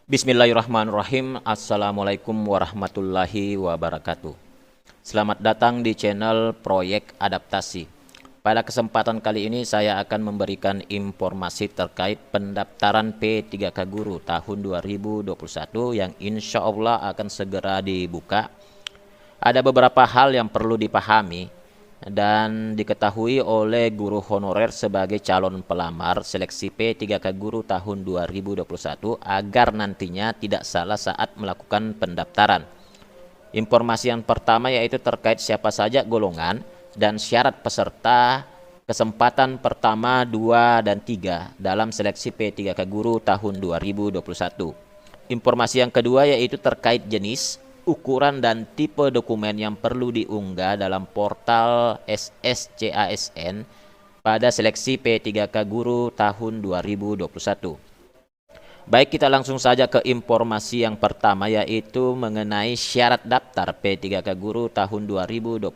Bismillahirrahmanirrahim. Assalamualaikum warahmatullahi wabarakatuh. Selamat datang di channel Proyek Adaptasi. Pada kesempatan kali ini saya akan memberikan informasi terkait pendaftaran P3K Guru tahun 2021 yang insya Allah akan segera dibuka. Ada beberapa hal yang perlu dipahami dan diketahui oleh guru honorer sebagai calon pelamar seleksi P3K Guru tahun 2021 agar nantinya tidak salah saat melakukan pendaftaran. Informasi yang pertama yaitu terkait siapa saja golongan dan syarat peserta kesempatan pertama, 2, dan 3 dalam seleksi P3K Guru tahun 2021. Informasi yang kedua yaitu terkait jenis, ukuran dan tipe dokumen yang perlu diunggah dalam portal SSCASN pada seleksi P3K Guru tahun 2021. Baik, kita langsung saja ke informasi yang pertama yaitu mengenai syarat daftar P3K Guru tahun 2021.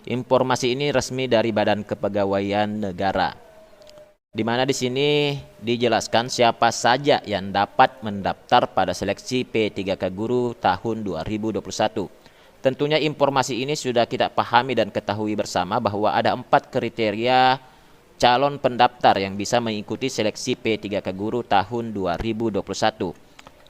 Informasi ini resmi dari Badan Kepegawaian Negara, di mana di sini dijelaskan siapa saja yang dapat mendaftar pada seleksi P3K Guru tahun 2021. Tentunya informasi ini sudah kita pahami dan ketahui bersama bahwa ada 4 kriteria calon pendaftar yang bisa mengikuti seleksi P3K Guru tahun 2021.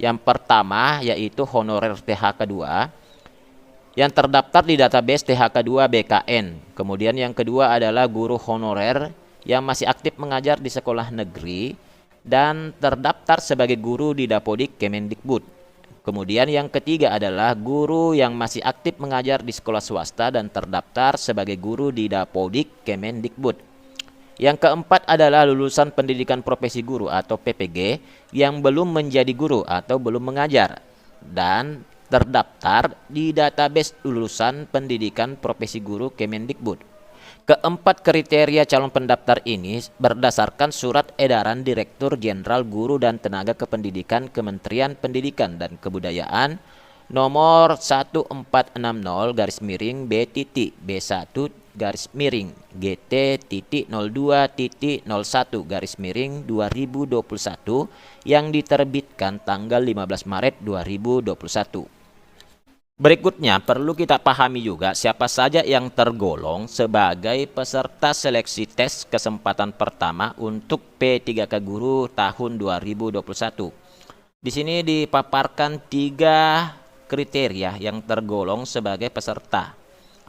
Yang pertama yaitu honorer THK 2 yang terdaftar di database THK 2 BKN. Kemudian yang kedua adalah guru honorer yang masih aktif mengajar di sekolah negeri dan terdaftar sebagai guru di Dapodik Kemendikbud. Kemudian yang ketiga adalah guru yang masih aktif mengajar di sekolah swasta dan terdaftar sebagai guru di Dapodik Kemendikbud. Yang keempat adalah lulusan pendidikan profesi guru atau PPG yang belum menjadi guru atau belum mengajar dan terdaftar di database lulusan pendidikan profesi guru Kemendikbud. Keempat kriteria calon pendaftar ini berdasarkan Surat Edaran Direktur Jenderal Guru dan Tenaga Kependidikan Kementerian Pendidikan dan Kebudayaan nomor 1461-BT-GT.02.01-2021 yang diterbitkan tanggal 15 Maret 2021. Berikutnya perlu kita pahami juga siapa saja yang tergolong sebagai peserta seleksi tes kesempatan pertama untuk P3K Guru tahun 2021. Di sini dipaparkan 3 kriteria yang tergolong sebagai peserta.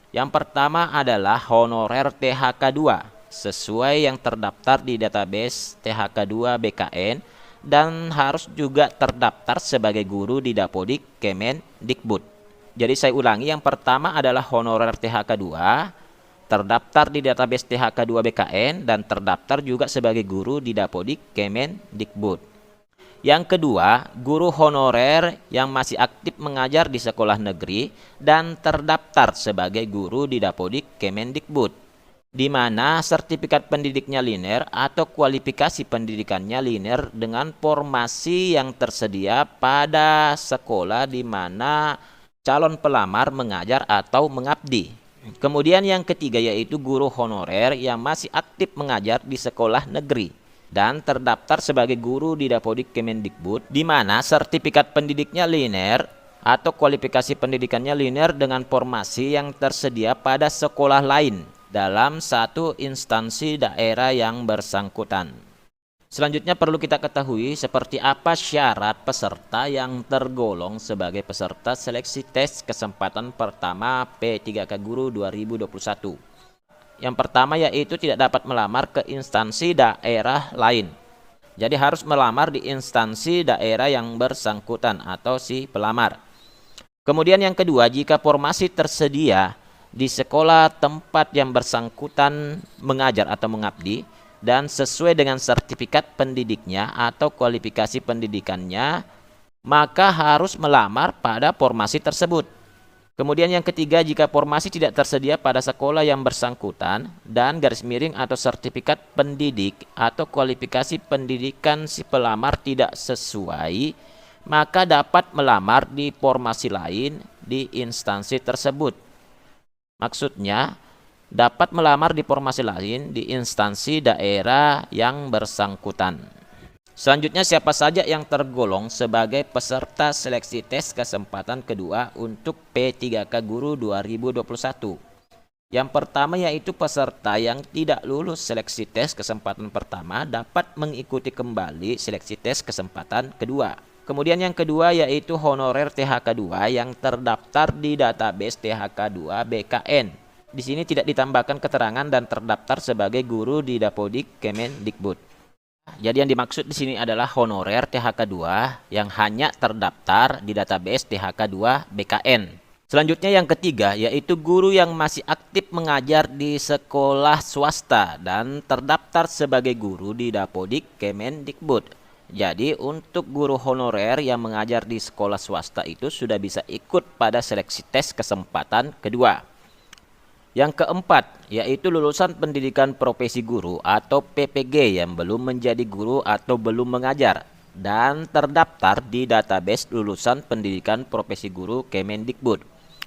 Yang pertama adalah honorer THK 2 sesuai yang terdaftar di database THK 2 BKN dan harus juga terdaftar sebagai guru di Dapodik Kemendikbud. Jadi saya ulangi, yang pertama adalah honorer THK 2, terdaftar di database THK 2 BKN dan terdaftar juga sebagai guru di Dapodik Kemendikbud. Yang kedua, guru honorer yang masih aktif mengajar di sekolah negeri dan terdaftar sebagai guru di Dapodik Kemendikbud, di mana sertifikat pendidiknya linear atau kualifikasi pendidikannya linear dengan formasi yang tersedia pada sekolah di mana calon pelamar mengajar atau mengabdi. Kemudian yang ketiga yaitu guru honorer yang masih aktif mengajar di sekolah negeri dan terdaftar sebagai guru di Dapodik Kemendikbud, di mana sertifikat pendidiknya linear atau kualifikasi pendidikannya linear dengan formasi yang tersedia pada sekolah lain dalam satu instansi daerah yang bersangkutan. Selanjutnya perlu kita ketahui seperti apa syarat peserta yang tergolong sebagai peserta seleksi tes kesempatan pertama P3K Guru 2021. Yang pertama yaitu tidak dapat melamar ke instansi daerah lain. Jadi harus melamar di instansi daerah yang bersangkutan atau si pelamar. Kemudian yang kedua, jika formasi tersedia di sekolah tempat yang bersangkutan mengajar atau mengabdi dan sesuai dengan sertifikat pendidiknya atau kualifikasi pendidikannya, maka harus melamar pada formasi tersebut. Kemudian yang ketiga, jika formasi tidak tersedia pada sekolah yang bersangkutan dan garis miring atau sertifikat pendidik atau kualifikasi pendidikan si pelamar tidak sesuai, maka dapat melamar di formasi lain di instansi tersebut. Maksudnya, dapat melamar di formasi lain di instansi daerah yang bersangkutan. Selanjutnya, siapa saja yang tergolong sebagai peserta seleksi tes kesempatan kedua untuk P3K Guru 2021? Yang pertama yaitu peserta yang tidak lulus seleksi tes kesempatan pertama dapat mengikuti kembali seleksi tes kesempatan kedua. Kemudian yang kedua yaitu honorer THK2 yang terdaftar di database THK2 BKN. Di sini tidak ditambahkan keterangan dan terdaftar sebagai guru di Dapodik Kemendikbud. Jadi yang dimaksud di sini adalah honorer THK2 yang hanya terdaftar di database THK2 BKN. Selanjutnya yang ketiga yaitu guru yang masih aktif mengajar di sekolah swasta dan terdaftar sebagai guru di Dapodik Kemendikbud. Jadi untuk guru honorer yang mengajar di sekolah swasta itu sudah bisa ikut pada seleksi tes kesempatan kedua. Yang keempat, yaitu lulusan pendidikan profesi guru atau PPG yang belum menjadi guru atau belum mengajar dan terdaftar di database lulusan pendidikan profesi guru Kemendikbud.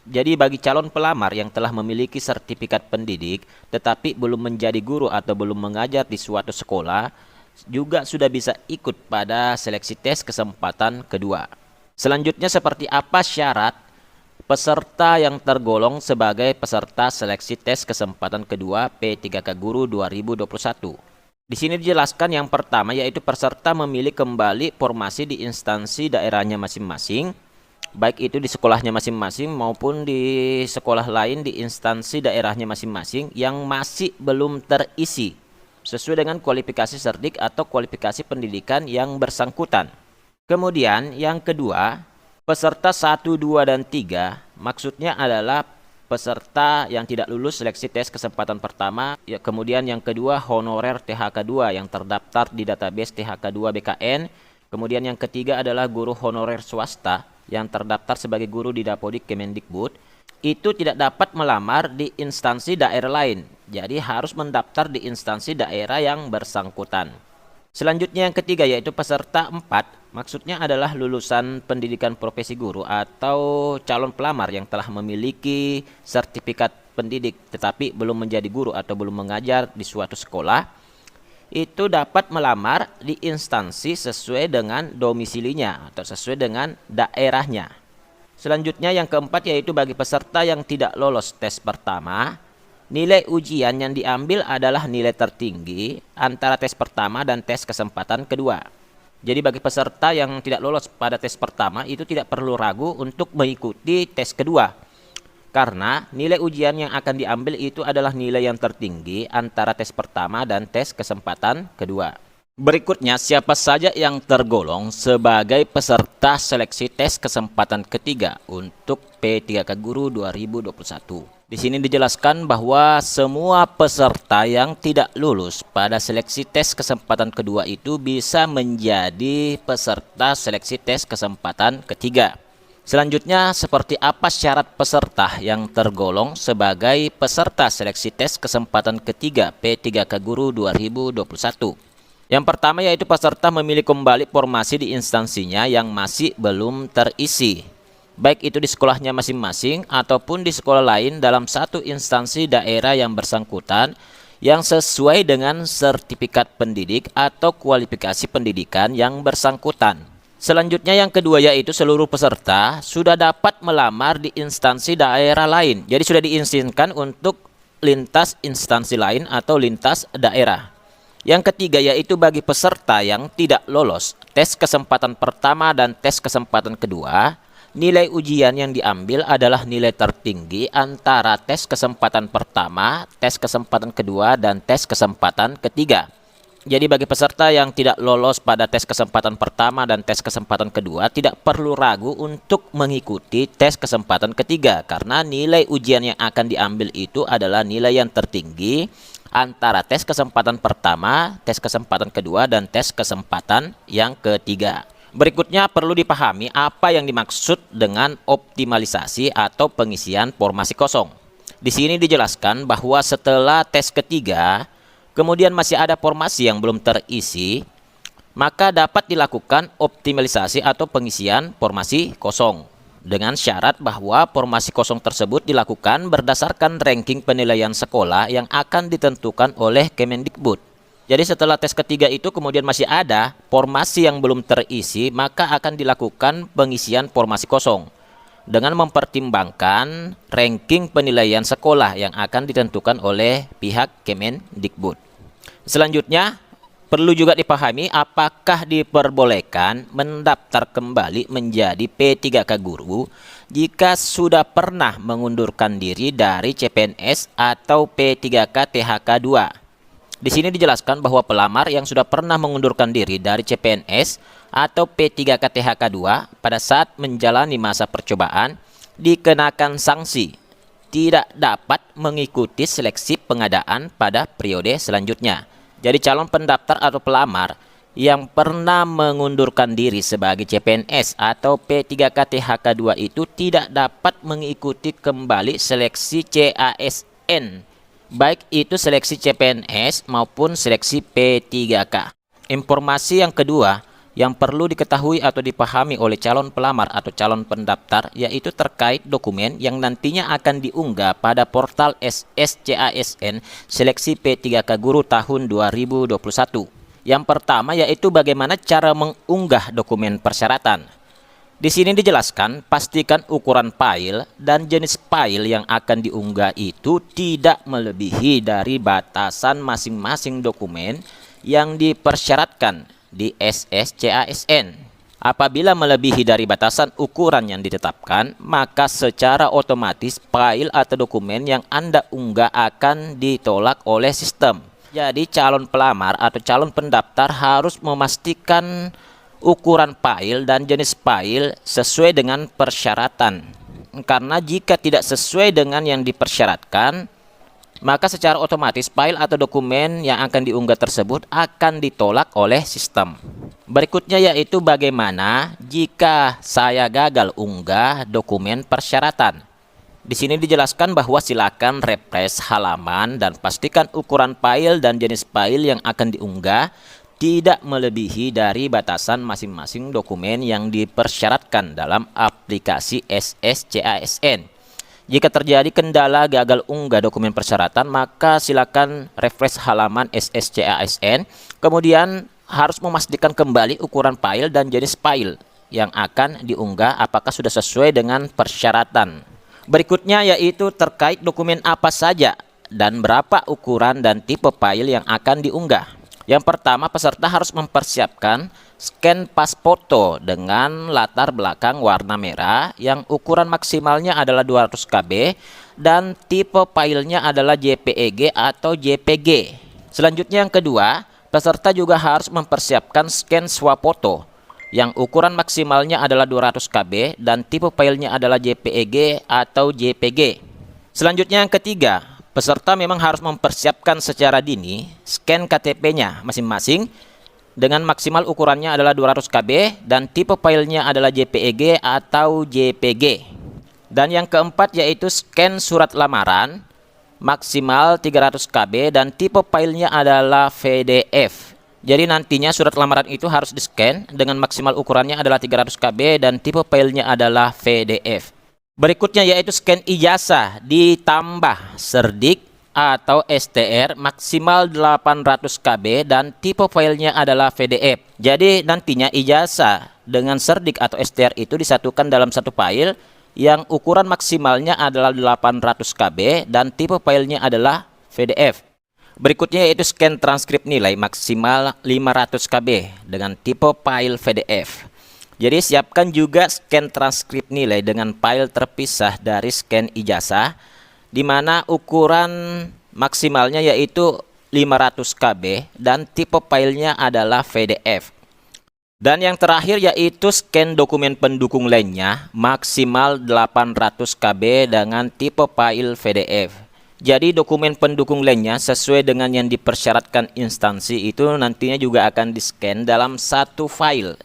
Jadi bagi calon pelamar yang telah memiliki sertifikat pendidik tetapi belum menjadi guru atau belum mengajar di suatu sekolah juga sudah bisa ikut pada seleksi tes kesempatan kedua. Selanjutnya, seperti apa syarat peserta yang tergolong sebagai peserta seleksi tes kesempatan kedua P3K Guru 2021. Di sini dijelaskan yang pertama yaitu peserta memilih kembali formasi di instansi daerahnya masing-masing, baik itu di sekolahnya masing-masing maupun di sekolah lain di instansi daerahnya masing-masing yang masih belum terisi sesuai dengan kualifikasi serdik atau kualifikasi pendidikan yang bersangkutan. Kemudian yang kedua, peserta 1, 2, dan 3 maksudnya adalah peserta yang tidak lulus seleksi tes kesempatan pertama, ya, kemudian yang kedua honorer THK2 yang terdaftar di database THK2 BKN, kemudian yang ketiga adalah guru honorer swasta yang terdaftar sebagai guru di Dapodik Kemendikbud, itu tidak dapat melamar di instansi daerah lain, jadi harus mendaftar di instansi daerah yang bersangkutan. Selanjutnya yang ketiga yaitu peserta 4, maksudnya adalah lulusan pendidikan profesi guru atau calon pelamar yang telah memiliki sertifikat pendidik tetapi belum menjadi guru atau belum mengajar di suatu sekolah, itu dapat melamar di instansi sesuai dengan domisilinya atau sesuai dengan daerahnya. Selanjutnya yang keempat yaitu bagi peserta yang tidak lolos tes pertama, nilai ujian yang diambil adalah nilai tertinggi antara tes pertama dan tes kesempatan kedua. Jadi bagi peserta yang tidak lolos pada tes pertama itu tidak perlu ragu untuk mengikuti tes kedua. Karena nilai ujian yang akan diambil itu adalah nilai yang tertinggi antara tes pertama dan tes kesempatan kedua. Berikutnya, siapa saja yang tergolong sebagai peserta seleksi tes kesempatan ketiga untuk P3K Guru 2021. Di sini dijelaskan bahwa semua peserta yang tidak lulus pada seleksi tes kesempatan kedua itu bisa menjadi peserta seleksi tes kesempatan ketiga. Selanjutnya, seperti apa syarat peserta yang tergolong sebagai peserta seleksi tes kesempatan ketiga P3K Guru 2021? Yang pertama yaitu peserta memilih kembali formasi di instansinya yang masih belum terisi, baik itu di sekolahnya masing-masing ataupun di sekolah lain dalam satu instansi daerah yang bersangkutan yang sesuai dengan sertifikat pendidik atau kualifikasi pendidikan yang bersangkutan. Selanjutnya yang kedua yaitu seluruh peserta sudah dapat melamar di instansi daerah lain. Jadi sudah diizinkan untuk lintas instansi lain atau lintas daerah. Yang ketiga yaitu bagi peserta yang tidak lolos tes kesempatan pertama dan tes kesempatan kedua, nilai ujian yang diambil adalah nilai tertinggi antara tes kesempatan pertama, tes kesempatan kedua, dan tes kesempatan ketiga. Jadi bagi peserta yang tidak lolos pada tes kesempatan pertama dan tes kesempatan kedua tidak perlu ragu untuk mengikuti tes kesempatan ketiga karena nilai ujian yang akan diambil itu adalah nilai yang tertinggi antara tes kesempatan pertama, tes kesempatan kedua, dan tes kesempatan yang ketiga. Berikutnya perlu dipahami apa yang dimaksud dengan optimalisasi atau pengisian formasi kosong. Di sini dijelaskan bahwa setelah tes ketiga, kemudian masih ada formasi yang belum terisi, maka dapat dilakukan optimalisasi atau pengisian formasi kosong. Dengan syarat bahwa formasi kosong tersebut dilakukan berdasarkan ranking penilaian sekolah yang akan ditentukan oleh Kemendikbud. Jadi setelah tes ketiga itu kemudian masih ada formasi yang belum terisi, maka akan dilakukan pengisian formasi kosong dengan mempertimbangkan ranking penilaian sekolah yang akan ditentukan oleh pihak Kemendikbud. Selanjutnya, perlu juga dipahami apakah diperbolehkan mendaftar kembali menjadi P3K guru jika sudah pernah mengundurkan diri dari CPNS atau P3K THK 2. Di sini dijelaskan bahwa pelamar yang sudah pernah mengundurkan diri dari CPNS atau P3K THK 2 pada saat menjalani masa percobaan dikenakan sanksi tidak dapat mengikuti seleksi pengadaan pada periode selanjutnya. Jadi calon pendaftar atau pelamar yang pernah mengundurkan diri sebagai CPNS atau P3K THK 2 itu tidak dapat mengikuti kembali seleksi CASN, baik itu seleksi CPNS maupun seleksi P3K. Informasi yang kedua yang perlu diketahui atau dipahami oleh calon pelamar atau calon pendaftar yaitu terkait dokumen yang nantinya akan diunggah pada portal SSCASN seleksi P3K guru tahun 2021. Yang pertama yaitu bagaimana cara mengunggah dokumen persyaratan. Di sini dijelaskan, pastikan ukuran file dan jenis file yang akan diunggah itu tidak melebihi dari batasan masing-masing dokumen yang dipersyaratkan di SSCASN. Apabila melebihi dari batasan ukuran yang ditetapkan, maka secara otomatis file atau dokumen yang Anda unggah akan ditolak oleh sistem. Jadi calon pelamar atau calon pendaftar harus memastikan ukuran file dan jenis file sesuai dengan persyaratan. Karena jika tidak sesuai dengan yang dipersyaratkan, maka secara otomatis file atau dokumen yang akan diunggah tersebut akan ditolak oleh sistem. Berikutnya yaitu bagaimana jika saya gagal unggah dokumen persyaratan. Di sini dijelaskan bahwa silakan refresh halaman dan pastikan ukuran file dan jenis file yang akan diunggah tidak melebihi dari batasan masing-masing dokumen yang dipersyaratkan dalam aplikasi SSCASN. Jika terjadi kendala gagal unggah dokumen persyaratan, maka silakan refresh halaman SSCASN. Kemudian harus memastikan kembali ukuran file dan jenis file yang akan diunggah apakah sudah sesuai dengan persyaratan. Berikutnya yaitu terkait dokumen apa saja dan berapa ukuran dan tipe file yang akan diunggah. Yang pertama, peserta harus mempersiapkan scan pas foto dengan latar belakang warna merah yang ukuran maksimalnya adalah 200 KB dan tipe filenya adalah JPEG atau JPG. Selanjutnya yang kedua, peserta juga harus mempersiapkan scan swafoto yang ukuran maksimalnya adalah 200 KB dan tipe filenya adalah JPEG atau JPG. Selanjutnya yang ketiga, peserta memang harus mempersiapkan secara dini scan KTP-nya masing-masing dengan maksimal ukurannya adalah 200 KB dan tipe filenya adalah JPEG atau JPG. Dan yang keempat yaitu scan surat lamaran maksimal 300 KB dan tipe filenya adalah PDF. Jadi nantinya surat lamaran itu harus di-scan dengan maksimal ukurannya adalah 300 KB dan tipe filenya adalah PDF. Berikutnya yaitu scan ijazah ditambah serdik atau STR maksimal 800 KB dan tipe filenya adalah PDF. Jadi nantinya ijazah dengan serdik atau STR itu disatukan dalam satu file yang ukuran maksimalnya adalah 800 KB dan tipe filenya adalah PDF. Berikutnya yaitu scan transkrip nilai maksimal 500 KB dengan tipe file PDF. Jadi siapkan juga scan transkrip nilai dengan file terpisah dari scan ijazah, di mana ukuran maksimalnya yaitu 500 KB dan tipe filenya adalah PDF. Dan yang terakhir yaitu scan dokumen pendukung lainnya maksimal 800 KB dengan tipe file PDF. Jadi dokumen pendukung lainnya sesuai dengan yang dipersyaratkan instansi itu nantinya juga akan di-scan dalam satu file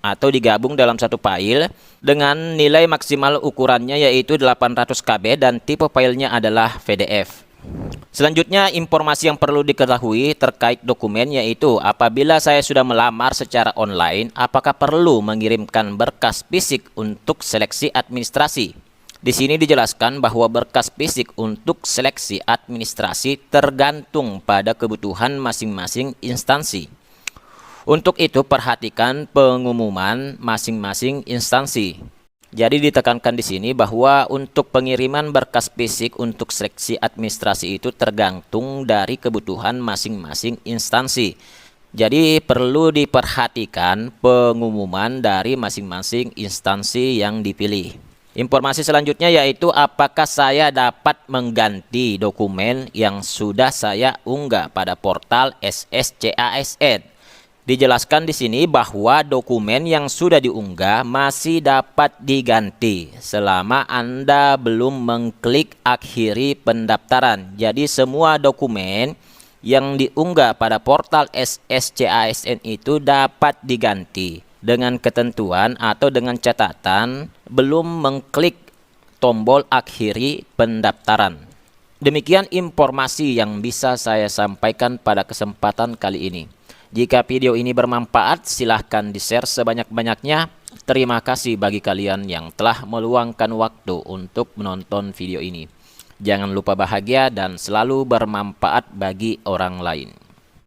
atau digabung dalam satu file dengan nilai maksimal ukurannya yaitu 800 KB dan tipe filenya adalah PDF. Selanjutnya informasi yang perlu diketahui terkait dokumen yaitu apabila saya sudah melamar secara online, apakah perlu mengirimkan berkas fisik untuk seleksi administrasi? Di sini dijelaskan bahwa berkas fisik untuk seleksi administrasi tergantung pada kebutuhan masing-masing instansi. Untuk itu perhatikan pengumuman masing-masing instansi. Jadi ditekankan di sini bahwa untuk pengiriman berkas fisik untuk seleksi administrasi itu tergantung dari kebutuhan masing-masing instansi. Jadi perlu diperhatikan pengumuman dari masing-masing instansi yang dipilih. Informasi selanjutnya yaitu apakah saya dapat mengganti dokumen yang sudah saya unggah pada portal SSCASN. Dijelaskan di sini bahwa dokumen yang sudah diunggah masih dapat diganti selama Anda belum mengklik akhiri pendaftaran. Jadi semua dokumen yang diunggah pada portal SSCASN itu dapat diganti dengan ketentuan atau dengan catatan belum mengklik tombol akhiri pendaftaran. Demikian informasi yang bisa saya sampaikan pada kesempatan kali ini. Jika video ini bermanfaat, silahkan di-share sebanyak-banyaknya. Terima kasih bagi kalian yang telah meluangkan waktu untuk menonton video ini. Jangan lupa bahagia dan selalu bermanfaat bagi orang lain.